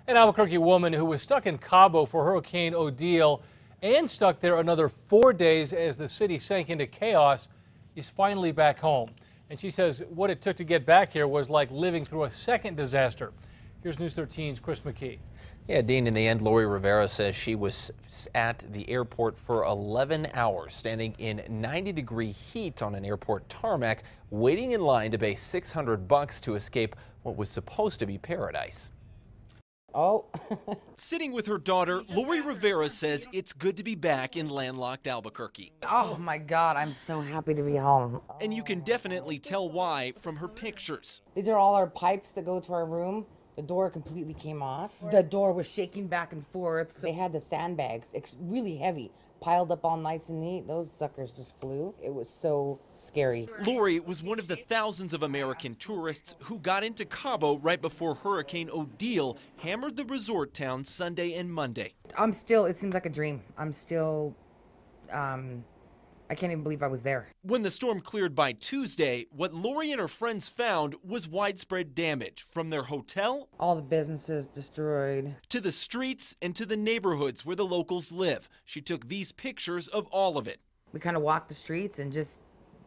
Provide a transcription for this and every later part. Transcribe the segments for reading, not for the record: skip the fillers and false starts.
An Albuquerque woman who was stuck in Cabo for Hurricane Odile and stuck there another 4 days as the city sank into chaos is finally back home. And she says what it took to get back here was like living through a second disaster. Here's News 13's Chris McKee. Yeah, Dean, in the end, Lori Rivera says she was at the airport for 11 hours, standing in 90-degree heat on an airport tarmac, waiting in line to pay $600 to escape what was supposed to be paradise. Oh. Sitting with her daughter, Lori Rivera says it's good to be back in landlocked Albuquerque. Oh my God, I'm so happy to be home. And you can definitely tell why from her pictures. These are all our pipes that go to our room. The door completely came off. The door was shaking back and forth. So they had the sandbags, really heavy, piled up all nice and neat. Those suckers just flew. It was so scary. Lori was one of the thousands of American tourists who got into Cabo right before Hurricane Odile hammered the resort town Sunday and Monday. It seems like a dream. I can't even believe I was there. When the storm cleared by Tuesday, what Lori and her friends found was widespread damage from their hotel, all the businesses destroyed, to the streets and to the neighborhoods where the locals live. She took these pictures of all of it. We kind of walked the streets and just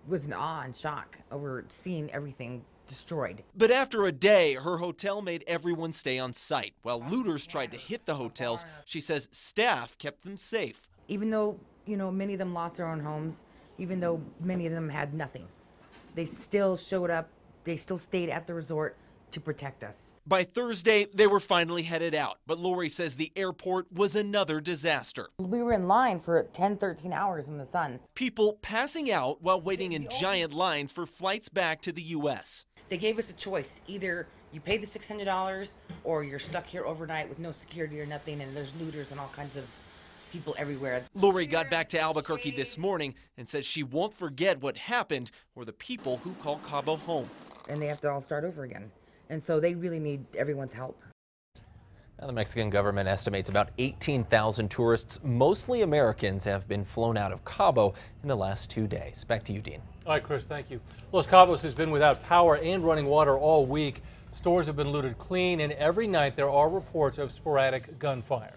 was in awe and shock over seeing everything destroyed. But after a day, her hotel made everyone stay on site. While looters tried to hit the hotels, she says staff kept them safe. Even though many of them lost their own homes, even though many of them had nothing, they still showed up. They still stayed at the resort to protect us. By Thursday, they were finally headed out, but Lori says the airport was another disaster. We were in line for 10, 13 hours in the sun. People passing out while waiting in giant lines for flights back to the U.S. They gave us a choice. Either you pay the $600 or you're stuck here overnight with no security or nothing, and there's looters and all kinds of people everywhere. Lori got back to Albuquerque this morning and says she won't forget what happened or the people who call Cabo home. And they have to all start over again. And so they really need everyone's help. Now, the Mexican government estimates about 18,000 tourists, mostly Americans, have been flown out of Cabo in the last 2 days. Back to you, Dean. All right, Chris, thank you. Los Cabos has been without power and running water all week. Stores have been looted clean, and every night there are reports of sporadic gunfire.